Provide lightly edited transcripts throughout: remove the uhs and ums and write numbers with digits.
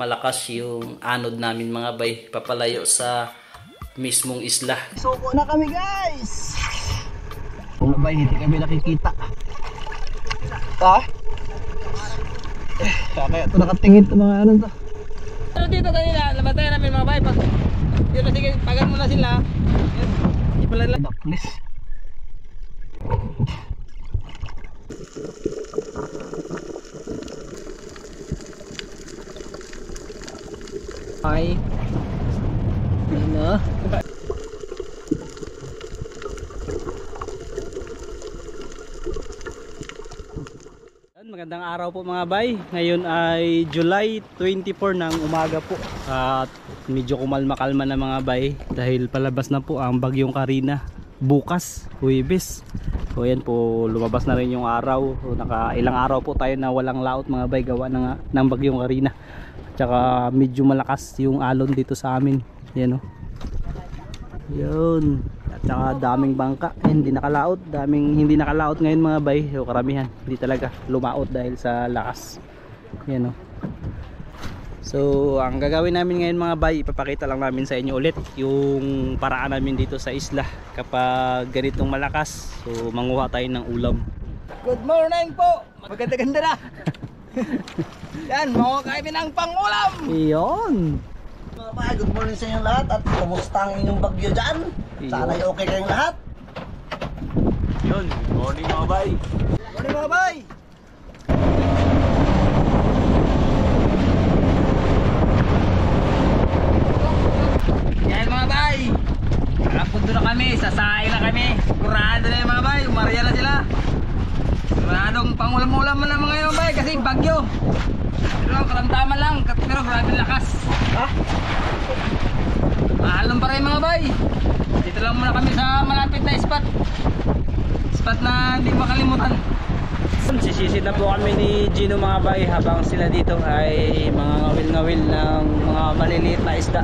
malakas yung anod namin mga bay, papalayo sa mismong isla. Suko na kami guys! Mga bay, hindi kami nakikita. Kaya ito nakatingin ito mga ano to. Pero dito kanina, nabatayan namin mga bay. Pag yun na sige, pagan mo na sila. Hindi pala lang. Please. Ay. Ano? Magandang araw po mga bay. Ngayon ay July 24 ng umaga po. At medyo kumalma-kalma na mga bay dahil palabas na po ang bagyong Karina bukas, Huwebes. So yan po, lumabas na rin yung araw. So, ilang araw po tayo na walang laot mga bay gawa ng bagyong Karina. Tsaka medyo malakas yung alon dito sa amin. Yan o. Yun. At saka daming bangka. Hindi nakalaot. Daming hindi nakalaot ngayon mga bay. So karamihan. Hindi talaga lumaot dahil sa lakas. Yan o. So ang gagawin namin ngayon mga bay, ipapakita lang namin sa inyo ulit yung paraan namin dito sa isla kapag ganitong malakas. So manguha tayo ng ulam. Good morning po! Maganda-ganda na! Yan, mga kaibigan ng pangulam! Iyon! Mga bay, good morning sa inyong lahat at kumusta ang inyong bagyo dyan? Sana ay okay kayong lahat. Yun, morning mga bay. Morning mga bay! Yan mga bay, nakapunto na kami, sasay na kami. Kurado na yung mga bay, umarya na sila. Kuradong pangulam-ulam mo na mga yung bay kasi bagyo. Pero karamdaman lang, pero grabe lakas. Mahalong pa rin mga bay. Dito lang muna kami sa malapit na spot na hindi makalimutan. Sisisid na po kami ni Gino mga bay habang sila dito ay mga ngawil-ngawil ng mga maliliit na isda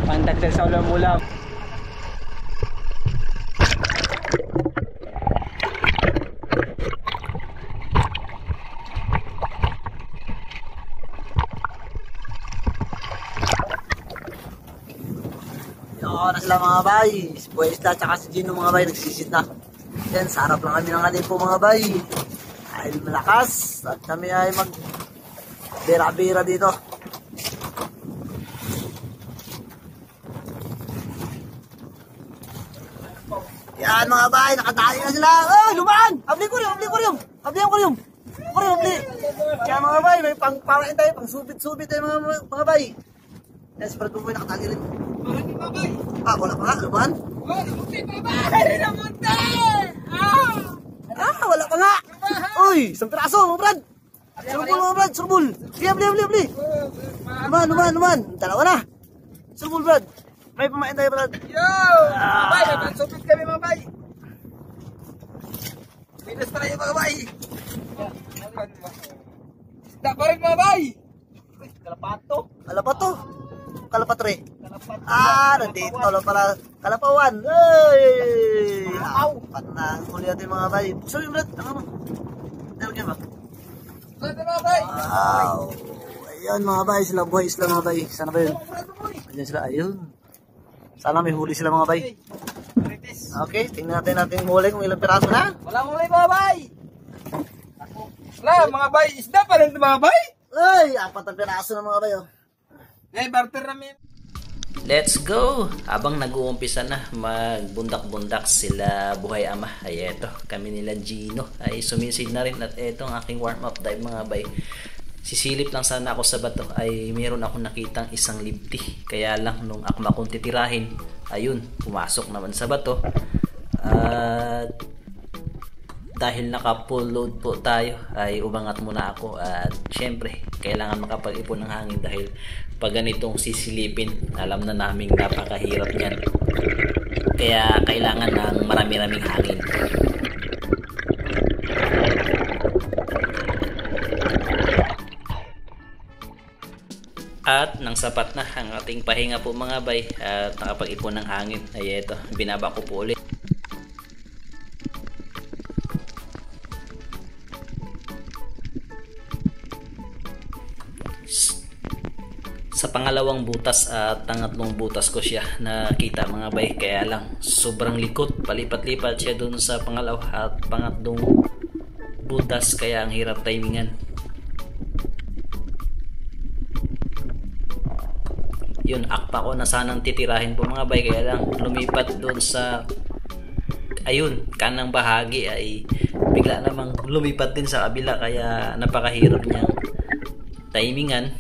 pandagdag sa ulam-ulam. Yan na sila mga bay. Si Boy Isla at si Gino mga bay nagsisit na. Yan, sarap lang kami ng atin po mga bay. Ay malakas at kami ay mag bira-bira dito. Yan mga bay, nakatali na sila. Oh, lumaan! Abli kuryum! Abli ang kuryum! Kaya mga bay, may pang-parain tayo, pang-subit-subit tayo mga bay. Yan, si Brad Buboy nakatali rin. Wala pa nga, lumaan? Wala pa nga! Uy, isang piraso mga Brad! Surbol! Sige, abli! Lumaan! Dalawa na! Surbol Brad! May pamain tayo Brad! Yo! Mga bay, may pansupit kami mga bay. Minus pa rin mga bay. Isda pa rin mga bay. Kalapatre! Nandito lang pala Kalapawan! Ay! Apat na huli natin mga bay. Buksan yung Brad! Tama mo! Dalagyan ba? Wow! Ayun mga bay, sila buhay sila mga bay. Sana ba yun? Ayun sila, ayun. Sana may huli sila mga bay. Okay, tingnan natin huli kung ilang piraso na. Walang huli mga bay. Wala mga bay, isda pa rin mga bay. Ay, apat na piraso na mga bay oh. Barter namin. Let's go! Habang nag-uumpisa na magbundak-bundak sila buhay ama, ay eto, kami nila Gino ay sumisid na rin at eto ang aking warm-up dive mga bay. Sisilip lang sana ako sa bato ay mayroon akong nakitang isang libti. Kaya lang nung akma kong titirahin, ayun, pumasok naman sa bato. At dahil naka full load po tayo ay umangat muna ako at syempre kailangan makapag-ipon ng hangin dahil pag ganitong sisilipin alam na naming napakahirap niyan, kaya kailangan ng marami-raming hangin. At nang sapat na ang ating pahinga po mga bay at nakapag-ipon ng hangin ay eto, binaba ko po ulit. Sa pangalawang butas at pangatlong butas ko siya nakita mga bay, kaya lang sobrang likot, palipat-lipat siya dun sa pangalawa at pangatlong butas, kaya ang hirap timingan. Yun, akpa ko na sanang titirahin po mga bay, kaya lang lumipat dun sa ayun, kanang bahagi ay bigla namang lumipat din sa kabila, kaya napakahirap niyang timingan.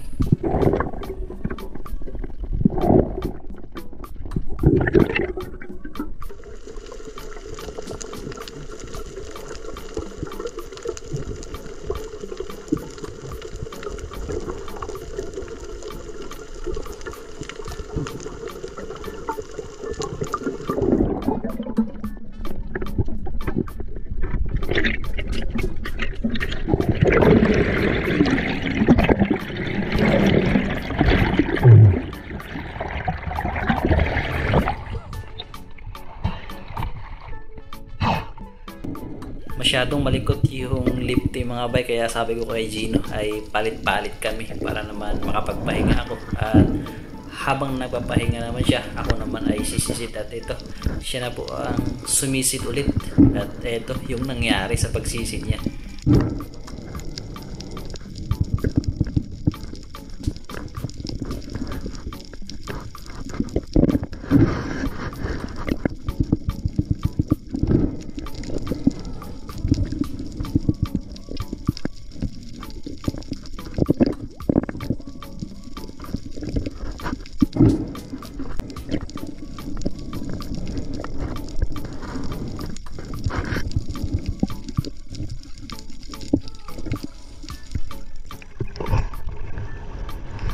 Masyadong malikot yung lifting mga bay, kaya sabi ko kay Gino ay palit-palit kami para naman makapagpahinga ako, at habang nagpapahinga naman siya, ako naman ay sisisit, at ito siya na po ang sumisit ulit, at ito yung nangyari sa pagsisit niya.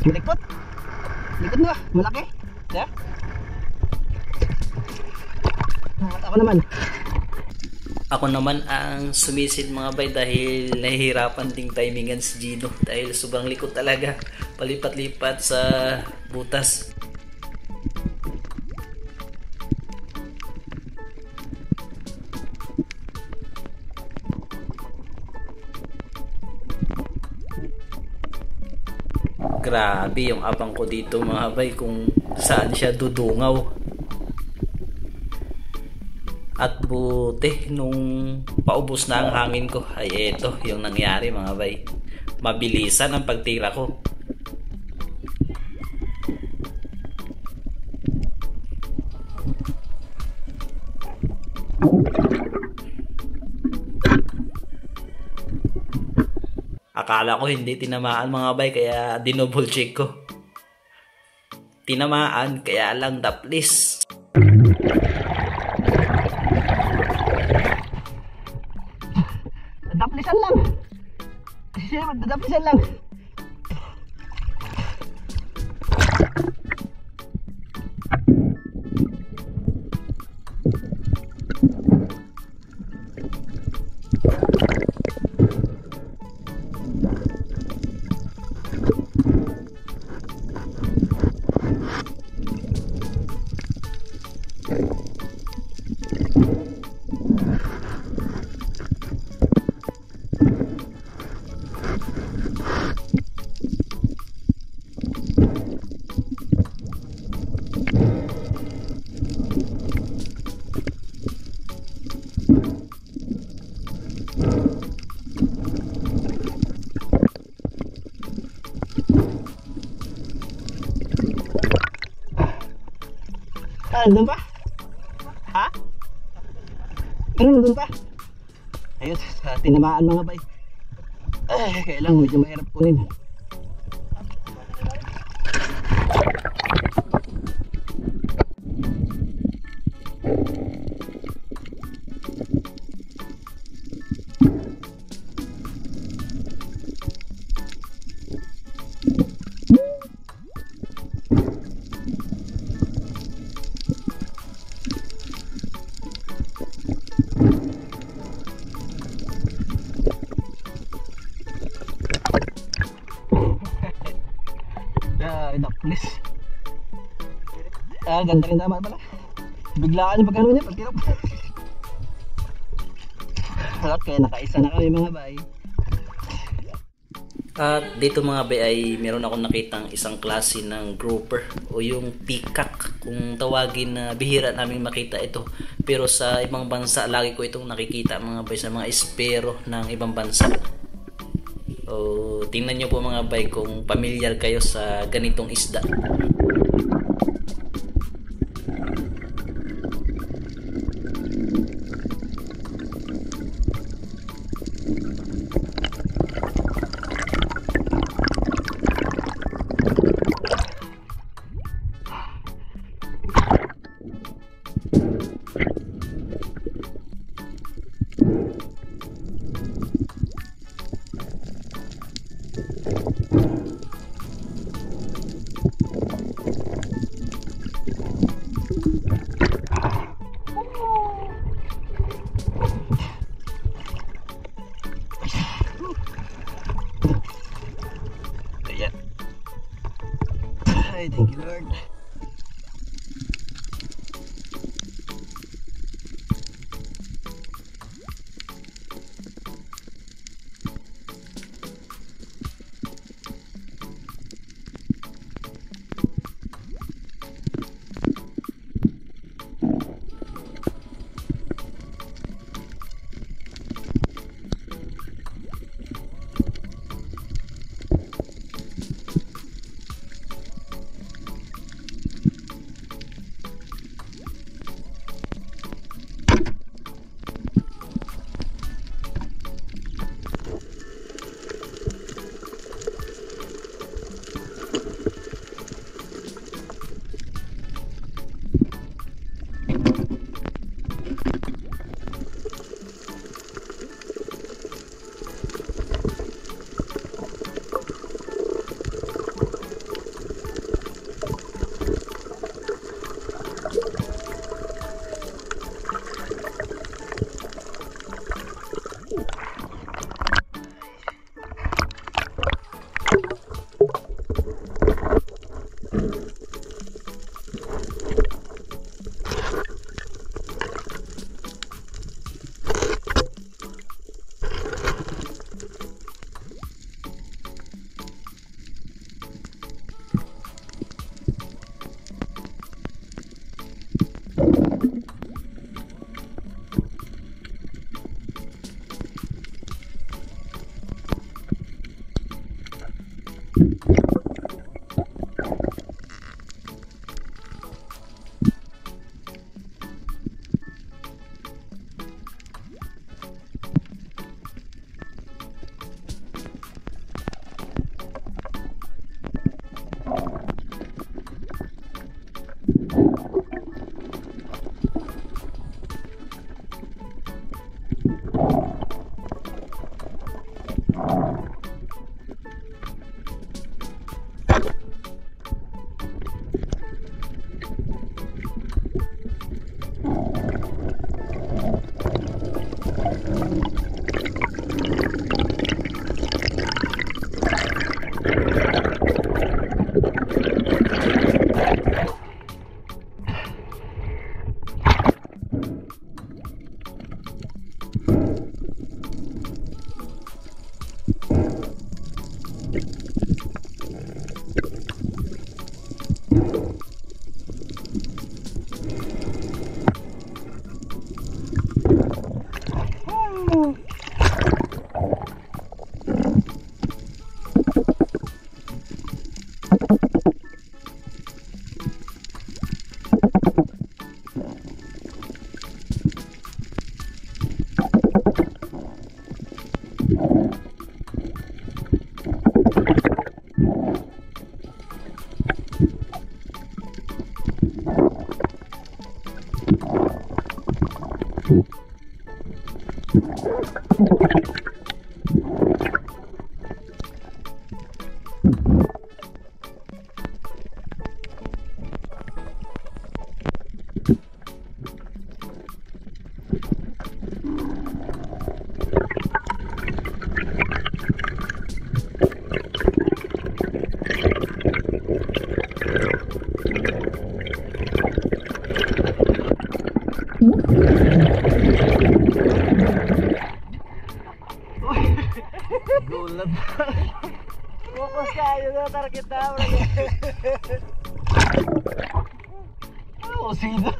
Likot. Likot na. Malaki. Yeah. Ako naman ang sumisid mga bay, dahil nahihirapan ding timingan si Gino dahil sobrang likot talaga, palipat-lipat sa butas. Grabe yung abang ko dito mga bay, kung saan siya dudungaw. At buti nung paubos na ang hangin ko ay eto yung nangyari mga bay. Mabilisan ang pagtira ko. Akala ko hindi tinamaan mga bay, kaya dinouble check ko. Tinamaan, kaya lang daplis. Daplisan lang. Daplisan lang. Nandun pa? Ha? Pero nandun pa? Ayun, sa tinamaan mga bay. Ay, kaya lang medyo mahirap kunin. Daplis. Ganda rin naman pala. Biglaan yung pagkano niya, pagkirap. Kaya nakaisa na kami mga bay. At dito mga bay ay meron akong nakitang isang klase ng grouper o yung peacock kung tawagin, na bihira naming makita ito. Pero sa ibang bansa lagi ko itong nakikita mga bay sa mga espero ng ibang bansa. O tingnan nyo po mga bay kung pamilyar kayo sa ganitong isda. Ayan. Ay, thank you Lord. Gulat. Yun na target na. Oh, sino?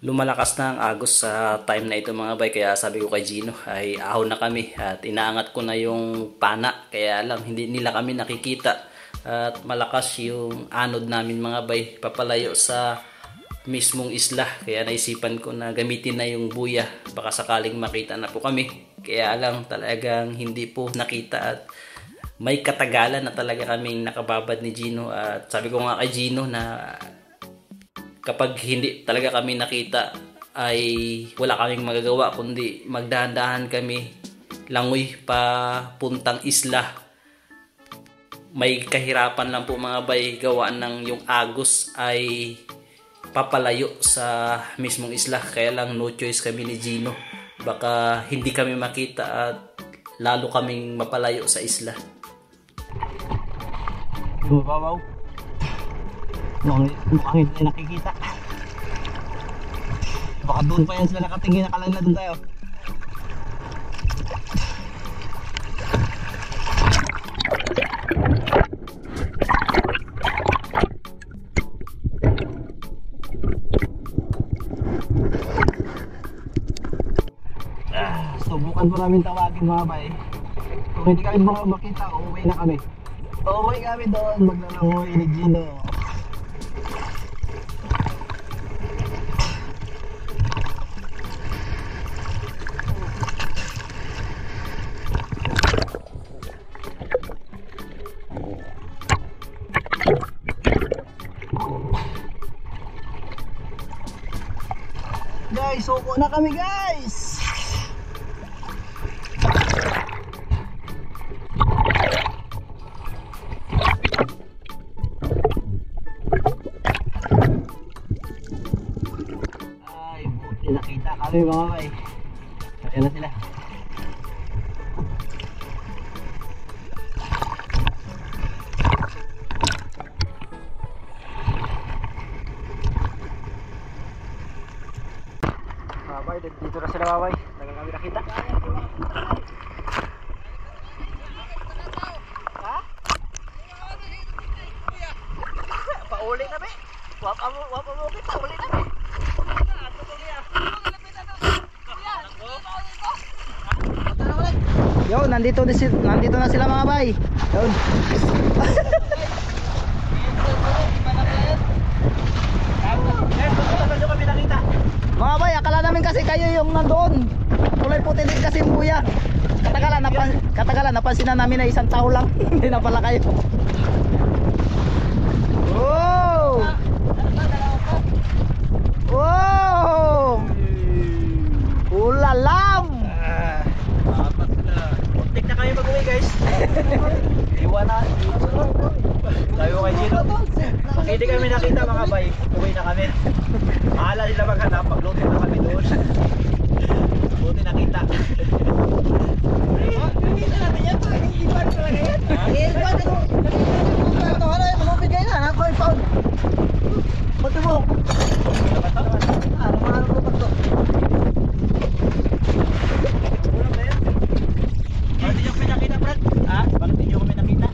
Lumalakas na ang agos sa time na ito mga bay, kaya sabi ko kay Gino ay ahon na kami at inaangat ko na yung pana, kaya lang hindi nila kami nakikita at malakas yung anod namin mga bay papalayo sa mismong isla, kaya naisipan ko na gamitin na yung buya, baka sakaling makita na po kami, kaya lang talagang hindi po nakita at may katagalan na talaga kaming nakababad ni Gino. At sabi ko nga kay Gino na kapag hindi talaga kami nakita ay wala kaming magagawa kundi magdahan-dahan kami Langoy papuntang isla. May kahirapan lang po mga bay, gawaan ng yung agos ay papalayo sa mismong isla, kaya lang no choice kami ni Gino, baka hindi kami makita at lalo kaming mapalayo sa isla. Babaw. Mukhang hindi nakikita. Baka doon pa yan sila nakatingin, nakalang na doon tayo. Subukan po namin tawagin mga bay. Kung hindi kami makita, uuwi na kami. Uuwi kami doon, maglalangoy ni Gino. Guys, suko na kami guys. Ay, buti nakita kami mga bay. Ayan na sila. Babay, dito na sila babay. Tagal kami nakita. Ha? Pauli na be. Wapa mo kita, uli na be. Yo, nandito na sila mga bay. Yun. Mga bay, akala namin kasi kayo yung nandoon. Kulay puti din kasi yung buya. Katagalan napansin na namin na isang tao lang. Hindi na pala kayo. Wow! Wow! Ulalam! Muntik na kami mag-uwi guys. Iwan na. Tayo kay Gino. Pag hindi kami nakita mga bay, uwi na kami. Mahala nila maghanap, pagluto na kami doon. Buti nakita. Nakita natin yan, iwan ko lang yan. Iwan ko. Ito ano yung malupit kayo na, ako yung pound. Pati mo. Ano mga ano ko to? Ulam na yan. Bakit hindi nyo kami nakita, Brad? Ha? Bakit hindi nyo kami nakita?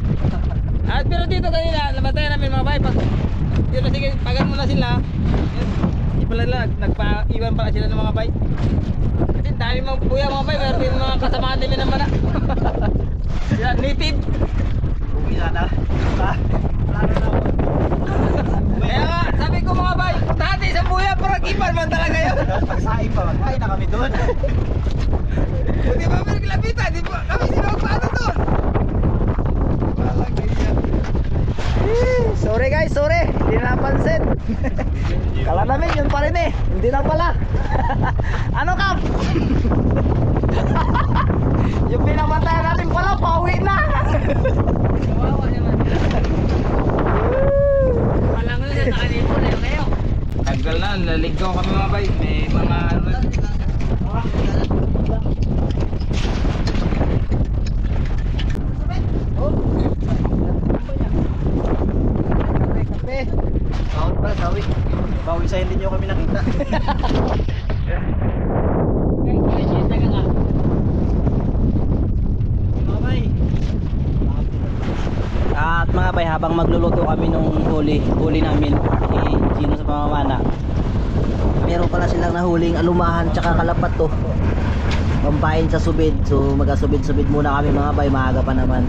Pero dito kanina, namatay namin mga bay. Yun na sige, pagan mo na sila. Hindi pala lang, nagpa-iwan pala sila ng mga bay. Kasi dami mga buya mga bay, meron yung mga kasamaan din naman na. Sila native. Uwi sana. Plano na ako. Kaya nga, sabi ko mga bay, dati sa buya, parang ipan man talaga yun. Pagsaing pa, magkain na kami doon. Buti ba may naglapitan, di ba kami sinawag paano doon? Sorry guys, sorry. Hindi na napansin. Kala namin yun pa rin eh. Hindi na pala. Ano Kap? Yung pinamatayan natin pala, pauwi na. Kawawa naman. Walang nga sa kanito na yun kayo. Tagal na, naligaw kami mga bay. May mga ano. Bawal pala, sawi. Bawi sa hindi nyo kami nakita. At mga bay, habang magluluto kami nung huli namin ni Gino sa pamamana, meron pala silang nahuling alumahan tsaka kalapat to, pambahin sa subid. So magasubid-subid muna kami mga bay, maaga pa naman,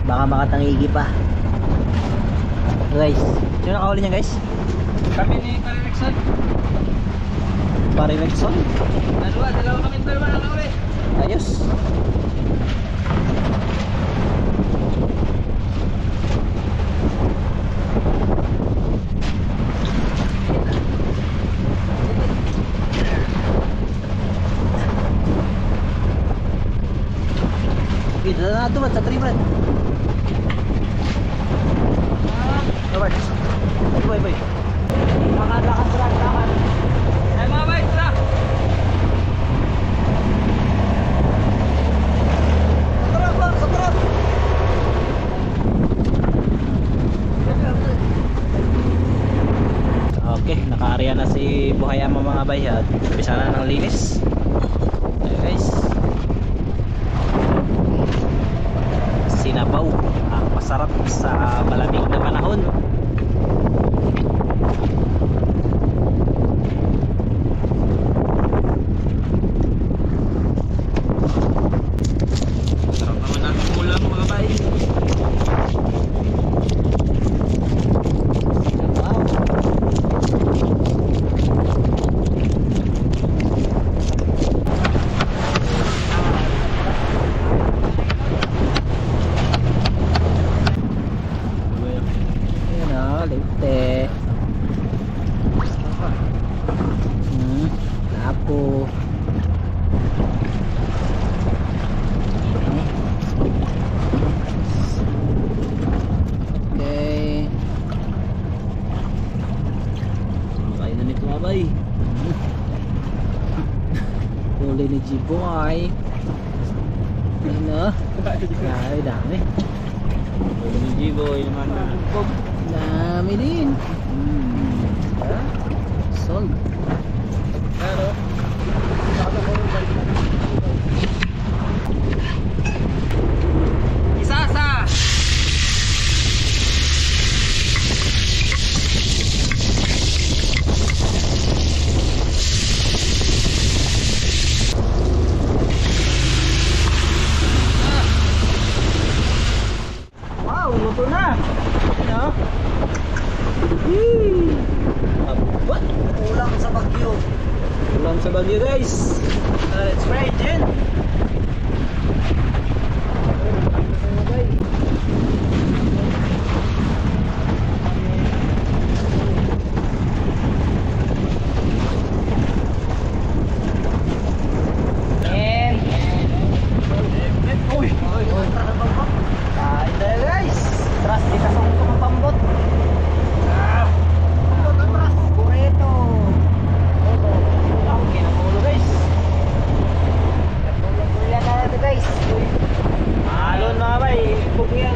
baka makatangigi pa guys. Sino nakahuli niya guys? Kami ni Parinexon. Parinexon? Dalawa kami nakahuli. Ayos. mga bay at umpisa na ng linis. Ayan guys, sinabaw ang masarap sa malamig na panahon. Sarap naman natin ulam mga bay. Lapo. Okay. Kaya na nito mga bay. Huli ni G-Boy. Ano? Ay, dami. Ulam ni G-Boy naman na. Dami din. Sold. Pero Isasa. Wow, luto na. Ano? Aba, Ulam sa Bagyo. ulam sa Baguio guys. Let's try it, Jen. Kain tayo guys. Trust di kasong ito ng pambot. Burrito. Ang kinamulo guys. Bulan na natin guys. Alon mga bay, bugyan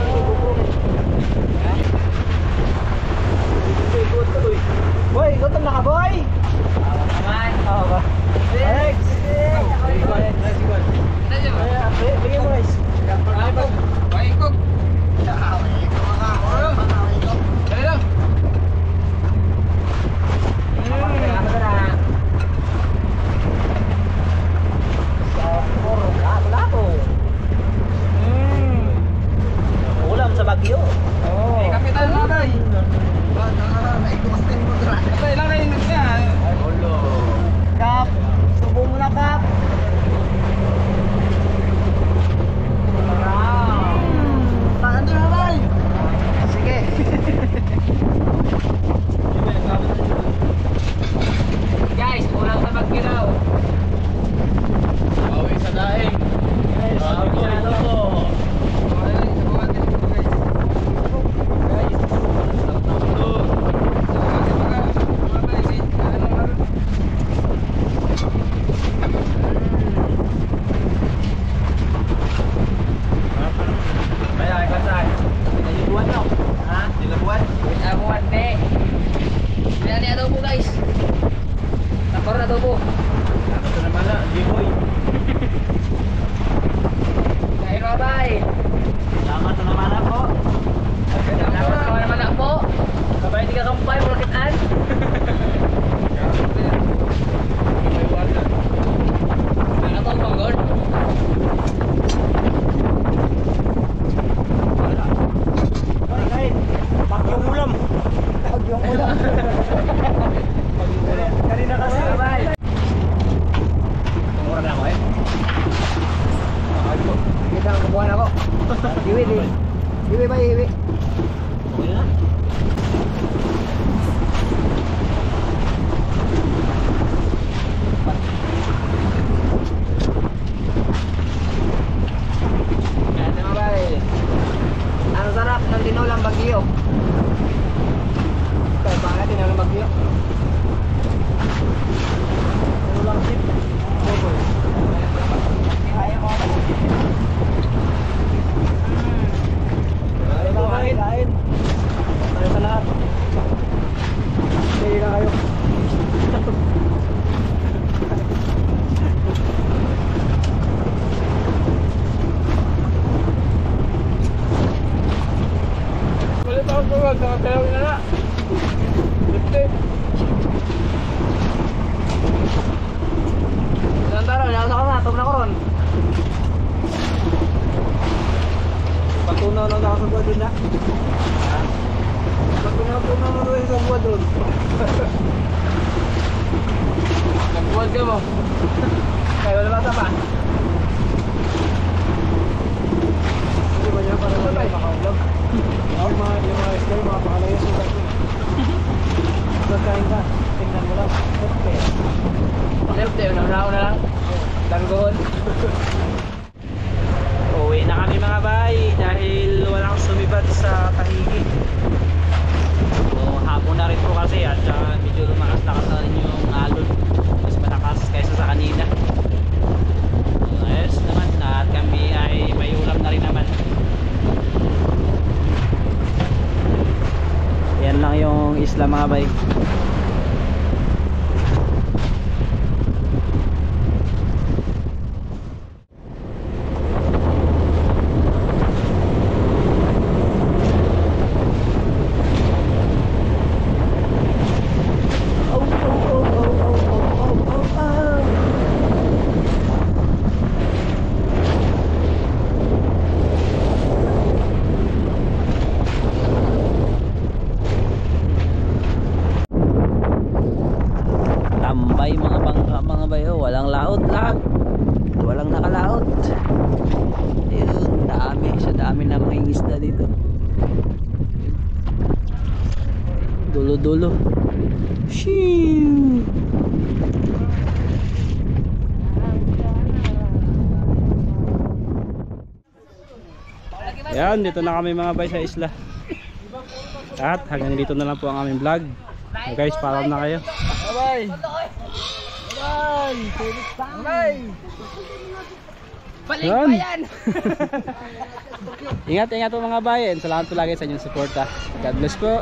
Boy, gutom na ka boy? naman. Oo ba? Alex! Bigyan mo guys. Ulam sa Baguio. Kapitan na tayo. Kap, subo mo na Kap. Tahan din na tayo. Sige. Guys, ulam sa Baguio daw. Bawi sa daing. Bawi sa daing. Kanina kasi. Mura na ako eh. Kita ang kabuhan ako. Hiwi, hiwi. Hiwi ba, hiwi? Okay na. Ito mga bay. Ang sarap ng tinulang Bagyo. Kaya ba nga tinulang Bagyo? Tinulang sip. Kaya mo ako. Kain. Tayo sa lahat. Sige na kayo. Patunaw na nakasagwa dun na. Patunaw na rin sa buwan dun. Nagbuwan ka mo. Kaya wala bata pa. Hindi ba niya parang wala makaulag? Yung mga isla, yung mga pangalayas yung dati. Magkain ka, tingnan mo lang. Left, una lang. Langgoon. Uwi na kami mga bay dahil walang sumibat sa Tahigi. So hapon na rin po kasi at medyo lumakas-lakas na rin yung alon. Mas malakas kaysa sa kanina. So ayos naman at kami ay may ulam na rin naman. Yan lang yung isla mga bay. Tambay mga bangka mga bayo, walang laot lahat, walang nakalaot. Ayun, dami na mga isda dito. Dulo Shoo! Yan, dito na kami mga bay sa isla. At hanggang dito na lang po ang aming vlog. So guys, paalam na kayo. Bye bye. Balik pa yan. Ingat po mga bayan. Salamat po lagi sa inyong suporta. God bless po.